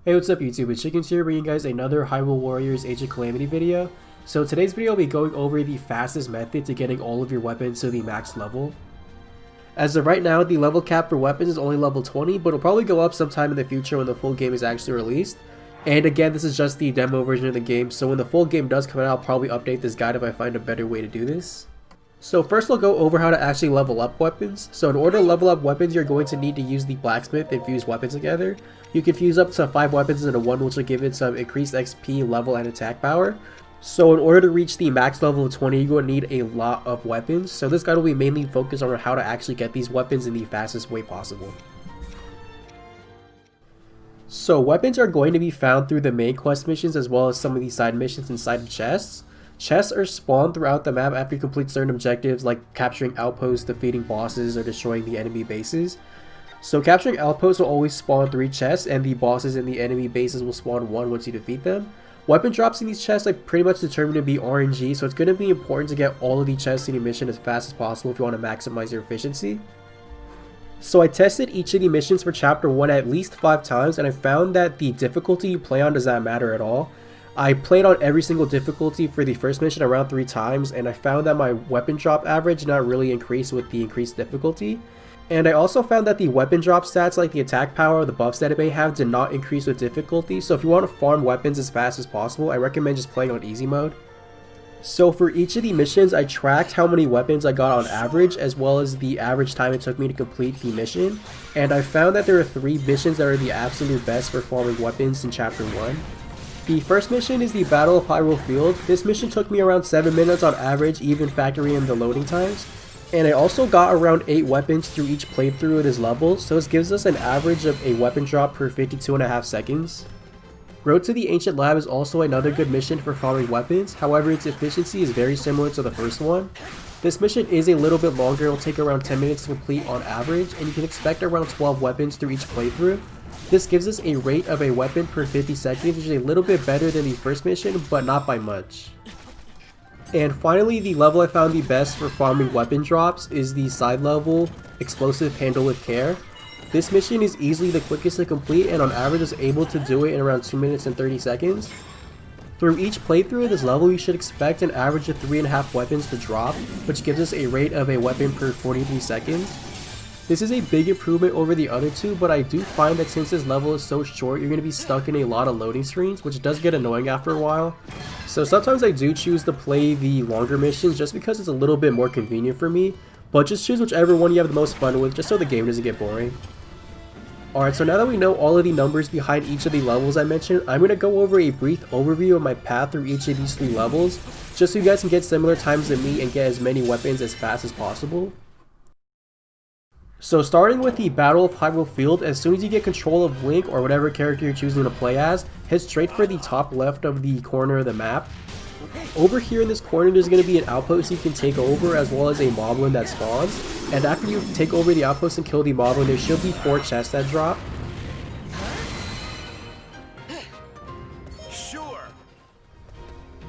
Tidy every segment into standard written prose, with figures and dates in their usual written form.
Hey, what's up YouTube, it's Chickens here bringing you guys another Hyrule Warriors Age of Calamity video. So today's video will be going over the fastest method to getting all of your weapons to the max level. As of right now, the level cap for weapons is only level 20, but it'll probably go up sometime in the future when the full game is actually released. And again, this is just the demo version of the game, so when the full game does come out, I'll probably update this guide if I find a better way to do this. So first we'll go over how to actually level up weapons. So in order to level up weapons, you're going to need to use the blacksmith and fuse weapons together. You can fuse up to 5 weapons into one, which will give it some increased XP, level, and attack power. So in order to reach the max level of 20, you're going to need a lot of weapons. So this guide will be mainly focused on how to actually get these weapons in the fastest way possible. So weapons are going to be found through the main quest missions as well as some of the side missions inside the chests. Chests are spawned throughout the map after you complete certain objectives like capturing outposts, defeating bosses, or destroying the enemy bases. So capturing outposts will always spawn 3 chests, and the bosses in the enemy bases will spawn 1 once you defeat them. Weapon drops in these chests are pretty much determined to be RNG, so it's going to be important to get all of the chests in the mission as fast as possible if you want to maximize your efficiency. So I tested each of the missions for chapter 1 at least 5 times, and I found that the difficulty you play on does not matter at all. I played on every single difficulty for the first mission around 3 times, and I found that my weapon drop average did not really increase with the increased difficulty. And I also found that the weapon drop stats like the attack power or the buffs that it may have did not increase with difficulty, so if you want to farm weapons as fast as possible, I recommend just playing on easy mode. So for each of the missions, I tracked how many weapons I got on average, as well as the average time it took me to complete the mission, and I found that there are 3 missions that are the absolute best for farming weapons in chapter 1. The first mission is the Battle of Hyperfield. This mission took me around 7 minutes on average, even factoring in the loading times. And I also got around 8 weapons through each playthrough of this level, so this gives us an average of a weapon drop per 52.5 seconds. Road to the Ancient Lab is also another good mission for farming weapons, however its efficiency is very similar to the first one. This mission is a little bit longer, it'll take around 10 minutes to complete on average, and you can expect around 12 weapons through each playthrough. This gives us a rate of a weapon per 50 seconds, which is a little bit better than the first mission, but not by much. And finally, the level I found the best for farming weapon drops is the side level, Explosive Handle with Care. This mission is easily the quickest to complete, and on average is able to do it in around 2 minutes and 30 seconds. Through each playthrough of this level, you should expect an average of 3.5 weapons to drop, which gives us a rate of a weapon per 43 seconds. This is a big improvement over the other 2, but I do find that since this level is so short, you're going to be stuck in a lot of loading screens, which does get annoying after a while. So sometimes I do choose to play the longer missions just because it's a little bit more convenient for me, but just choose whichever one you have the most fun with just so the game doesn't get boring. Alright, so now that we know all of the numbers behind each of the levels I mentioned, I'm going to go over a brief overview of my path through each of these 3 levels, just so you guys can get similar times to me and get as many weapons as fast as possible. So starting with the Battle of Hyperfield, as soon as you get control of Link or whatever character you're choosing to play as, head straight for the top left of the corner of the map. Over here in this corner there's going to be an outpost you can take over as well as a moblin that spawns. And after you take over the outpost and kill the moblin, there should be 4 chests that drop.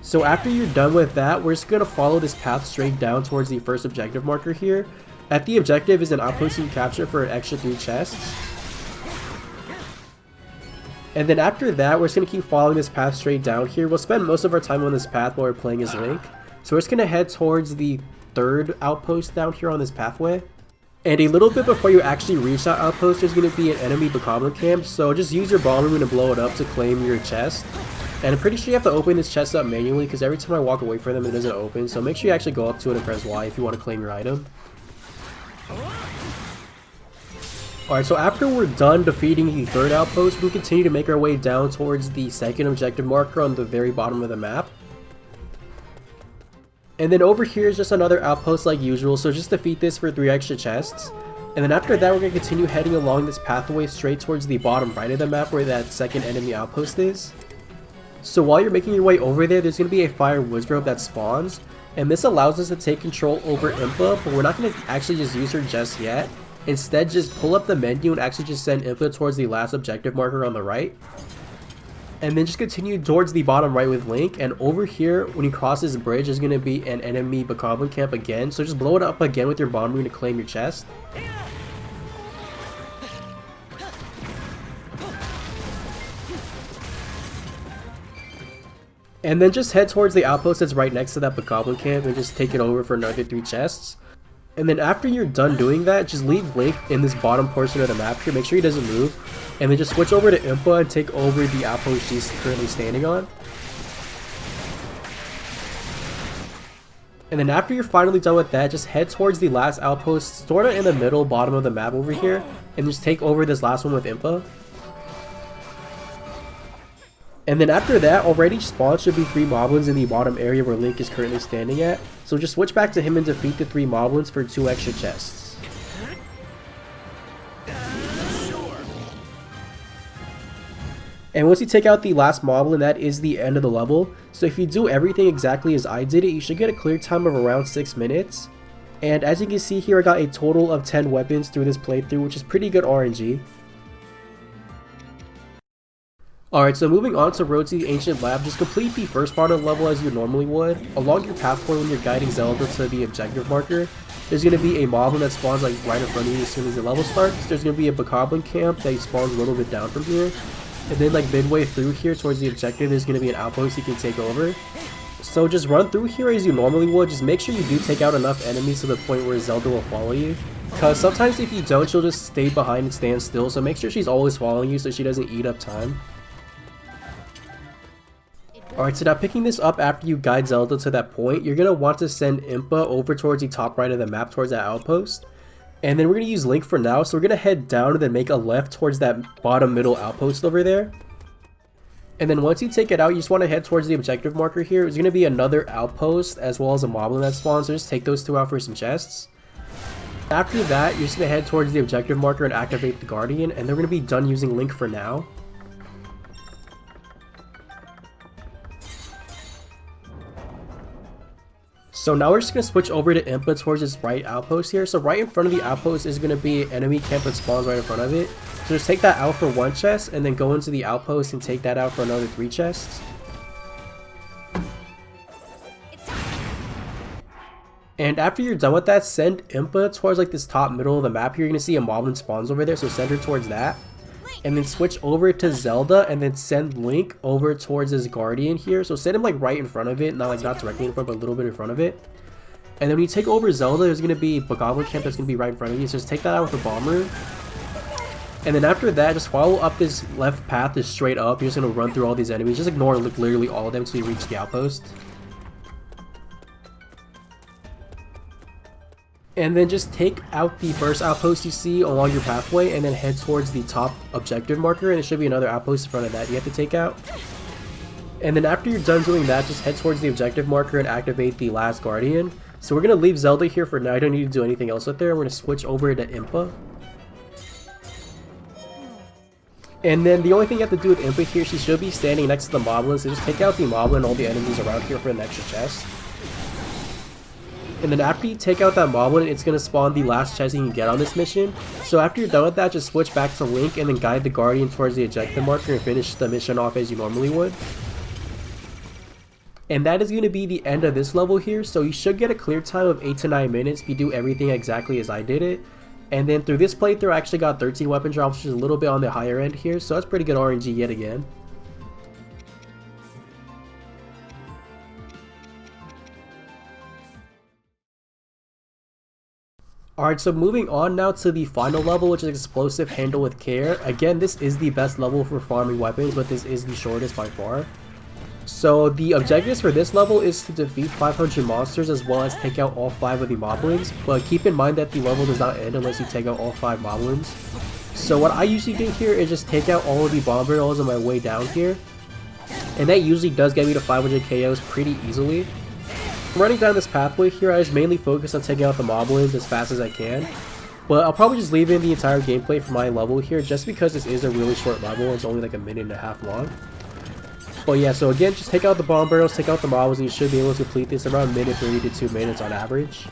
So after you're done with that, we're just going to follow this path straight down towards the first objective marker here. At the objective is an outpost you can capture for an extra 3 chests. And then after that, we're just going to keep following this path straight down here. We'll spend most of our time on this path while we're playing as Link. So we're just going to head towards the 3rd outpost down here on this pathway. And a little bit before you actually reach that outpost, there's going to be an enemy Goblin camp. So just use your bomb room to blow it up to claim your chest. And I'm pretty sure you have to open this chest up manually because every time I walk away from them, it doesn't open. So make sure you actually go up to it and press Y if you want to claim your item. Alright, so after we're done defeating the 3rd outpost, we'll continue to make our way down towards the 2nd objective marker on the very bottom of the map. And then over here is just another outpost like usual, so just defeat this for 3 extra chests. And then after that, we're going to continue heading along this pathway straight towards the bottom right of the map where that 2nd enemy outpost is. So while you're making your way over there, there's going to be a fire wizard that spawns. And this allows us to take control over Impa, but we're not going to actually just use her just yet. Instead, just pull up the menu and actually just send Impa towards the last objective marker on the right. And then just continue towards the bottom right with Link. And over here, when you cross this bridge, there's going to be an enemy Goblin camp again. So just blow it up again with your bomb room to claim your chest. And then just head towards the outpost that's right next to that Bokoblin camp and just take it over for another 3 chests. And then after you're done doing that, just leave Link in this bottom portion of the map here, make sure he doesn't move, and then just switch over to Impa and take over the outpost she's currently standing on. And then after you're finally done with that, just head towards the last outpost, sort of in the middle bottom of the map over here, and just take over this last one with Impa. And then after that, already spawned should be 3 moblins in the bottom area where Link is currently standing at. So just switch back to him and defeat the 3 moblins for 2 extra chests. And once you take out the last moblin, that is the end of the level. So if you do everything exactly as I did it, you should get a clear time of around 6 minutes. And as you can see here, I got a total of 10 weapons through this playthrough, which is pretty good RNG. Alright, so moving on to Roti Ancient Lab, just complete the first part of the level as you normally would. Along your pathway when you're guiding Zelda to the objective marker, there's going to be a moblin that spawns like right in front of you as soon as the level starts. There's going to be a Bokoblin camp that spawns a little bit down from here. And then like midway through here towards the objective, there's going to be an outpost you can take over. So just run through here as you normally would, just make sure you do take out enough enemies to the point where Zelda will follow you. Because sometimes if you don't, she'll just stay behind and stand still, so make sure she's always following you so she doesn't eat up time. Alright, so now picking this up after you guide Zelda to that point, you're going to want to send Impa over towards the top right of the map towards that outpost. And then we're going to use Link for now, so we're going to head down and then make a left towards that bottom middle outpost over there. And then once you take it out, you just want to head towards the objective marker here. There's going to be another outpost as well as a moblin that spawns, so just take those 2 out for some chests. After that, you're just going to head towards the objective marker and activate the Guardian, and then we're going to be done using Link for now. So now we're just going to switch over to Impa towards this right outpost here. So right in front of the outpost is going to be an enemy camp that spawns right in front of it. So just take that out for 1 chest and then go into the outpost and take that out for another 3 chests. And after you're done with that, send Impa towards like this top middle of the map here. You're going to see a moblin spawns over there, so send her towards that. And then switch over to Zelda and then send Link over towards his Guardian here. So send him like right in front of it, not directly in front, but a little bit in front of it. And then when you take over Zelda, there's going to be a Bokoblin camp that's going to be right in front of you. So just take that out with a bomb room. And then after that, just follow up this left path just straight up. You're just going to run through all these enemies. Just ignore like literally all of them until you reach the outpost. And then just take out the first outpost you see along your pathway and then head towards the top objective marker, and there should be another outpost in front of that you have to take out. And then after you're done doing that, just head towards the objective marker and activate the last Guardian. So we're going to leave Zelda here for now. I don't need to do anything else with there. We're going to switch over to Impa. And then the only thing you have to do with Impa here, she should be standing next to the moblin, so just take out the moblin and all the enemies around here for an extra chest. And then after you take out that moblin, it's going to spawn the last chest you can get on this mission. So after you're done with that, just switch back to Link and then guide the Guardian towards the objective marker and finish the mission off as you normally would. And that is going to be the end of this level here, so you should get a clear time of 8 to 9 minutes if you do everything exactly as I did it. And then through this playthrough, I actually got 13 weapon drops, which is a little bit on the higher end here, so that's pretty good RNG yet again. Alright, so moving on now to the final level, which is Explosive Handle with Care. Again, this is the best level for farming weapons, but this is the shortest by far. So the objectives for this level is to defeat 500 monsters as well as take out all 5 of the moblins, but keep in mind that the level does not end unless you take out all 5 moblins. So what I usually do here is just take out all of the bomb barrels on my way down here, and that usually does get me to 500 KOs pretty easily. Running down this pathway here, I just mainly focus on taking out the moblins as fast as I can, but I'll probably just leave in the entire gameplay for my level here just because this is a really short level. It's only like a minute and a half long. But yeah, so again, just take out the bomb barrels, take out the moblins, and you should be able to complete this around minute 30 to 2 minutes on average.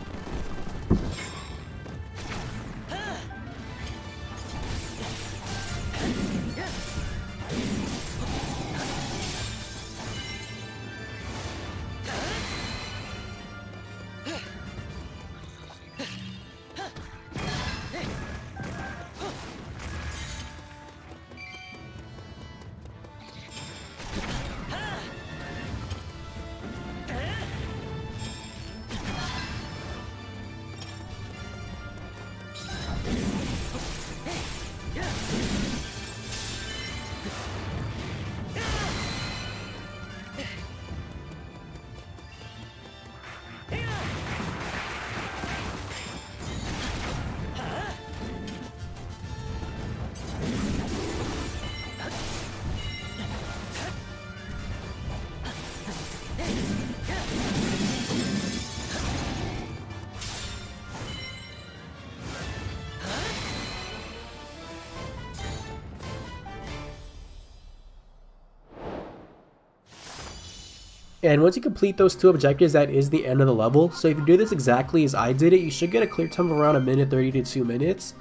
And once you complete those 2 objectives, that is the end of the level. So if you do this exactly as I did it, you should get a clear time of around 1:30 to 2 minutes.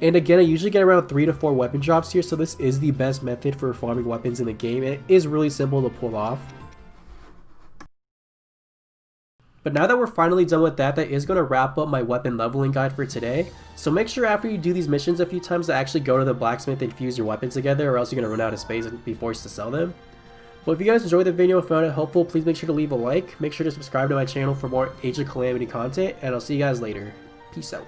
And again, I usually get around 3 to 4 weapon drops here, so this is the best method for farming weapons in the game, and it is really simple to pull off. But now that we're finally done with that, that is going to wrap up my weapon leveling guide for today. So make sure after you do these missions a few times to actually go to the blacksmith and fuse your weapons together, or else you're going to run out of space and be forced to sell them. But if you guys enjoyed the video and found it helpful, please make sure to leave a like, make sure to subscribe to my channel for more Age of Calamity content, and I'll see you guys later. Peace out.